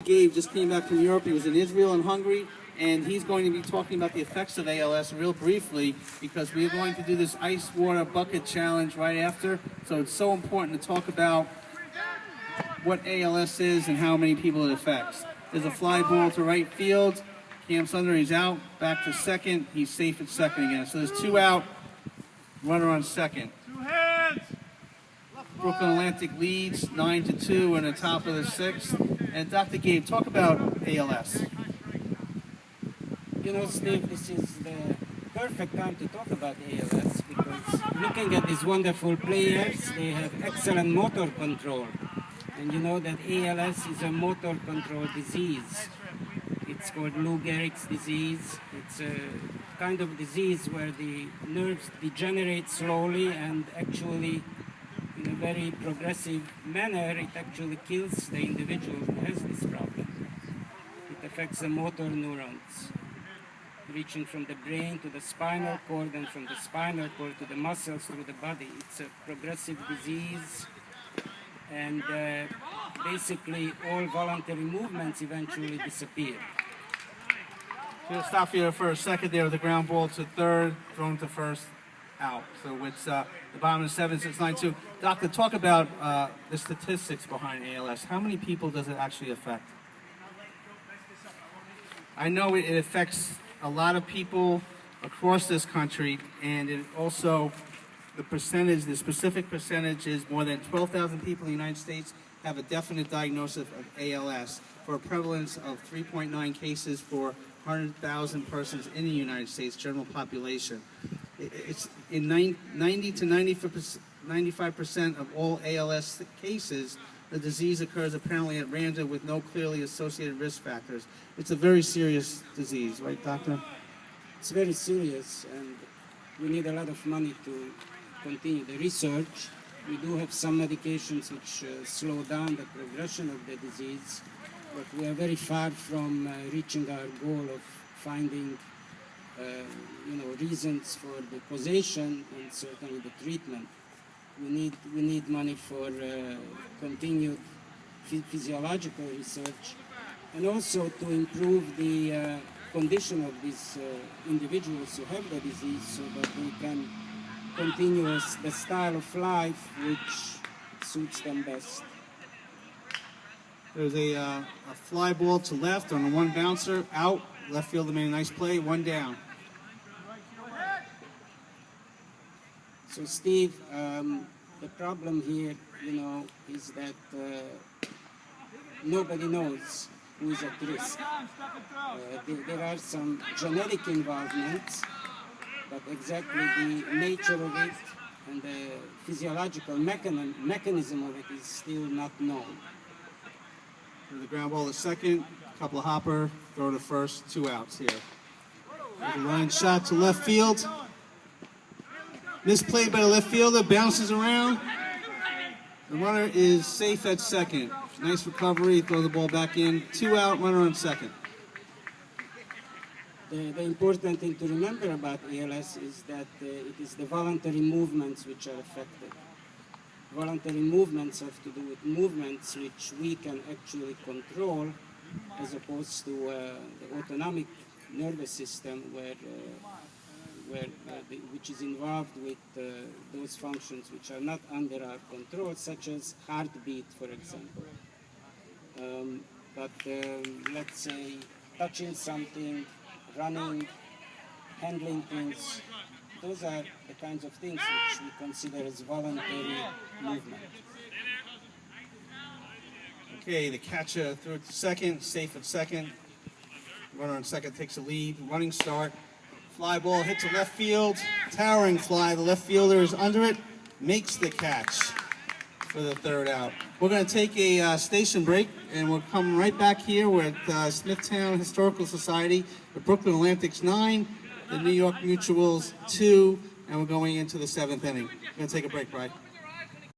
Gabe just came back from Europe. He was in Israel and Hungary, and he's going to be talking about the effects of ALS real briefly because we are going to do this ice water bucket challenge right after. So it's so important to talk about what ALS is and how many people it affects. There's a fly ball to right field. Cam Sunder, he's out. Back to second. He's safe at second again. So there's two out. Runner on second. Brooklyn Atlantic leads 9-2 in the top of the sixth. And Dr. Gabe, talk about ALS. You know, Steve, this is the perfect time to talk about ALS because looking at these wonderful players, they have excellent motor control. And you know that ALS is a motor control disease. It's called Lou Gehrig's disease. It's a kind of disease where the nerves degenerate slowly and actually in a very progressive manner, it actually kills the individual who has this problem. It affects the motor neurons, reaching from the brain to the spinal cord and from the spinal cord to the muscles through the body. It's a progressive disease, and basically all voluntary movements eventually disappear. We'll stop here for a second there with the ground ball to third, thrown to first, out. So it's the bottom of 7-6-9-2. Doctor, talk about the statistics behind ALS. How many people does it actually affect? I know it affects a lot of people across this country, and it also, the specific percentage is more than 12,000 people in the United States have a definite diagnosis of ALS for a prevalence of 3.9 cases for 100,000 persons in the United States general population. It's in 90 to 95% of all ALS cases, the disease occurs apparently at random with no clearly associated risk factors. It's a very serious disease, right, Doctor? It's very serious, and we need a lot of money to continue the research. We do have some medications which slow down the progression of the disease, but we are very far from reaching our goal of finding reasons for the causation and certainly the treatment. We need money for continued physiological research and also to improve the condition of these individuals who have the disease so that they can continue the style of life which suits them best. There's a fly ball to left on a one bouncer, out. Left fielder made a nice play, one down. So Steve, the problem here, is that nobody knows who is at risk. There are some genetic involvements, but exactly the nature of it and the physiological mechanism of it is still not known. The ground ball to second, couple of hopper, throw to first, two outs here. The line shot to left field. Misplayed by the left fielder, bounces around. The runner is safe at second. Nice recovery, throw the ball back in. Two out, runner on second. The important thing to remember about ALS is that it is the voluntary movements which are affected. Voluntary movements have to do with movements which we can actually control as opposed to the autonomic nervous system which is involved with those functions which are not under our control, such as heartbeat, for example. Let's say touching something, running, handling things, those are the kinds of things which we consider as voluntary movement. Okay, the catcher threw it to second, safe at second. Runner on second takes a lead, running start. Fly ball hits to left field, towering fly. The left fielder is under it, makes the catch for the third out. We're going to take a station break, and we'll come right back here. We're at Smithtown Historical Society, the Brooklyn Atlantics 9, the New York Mutuals 2, and we're going into the seventh inning. We're going to take a break, Brian.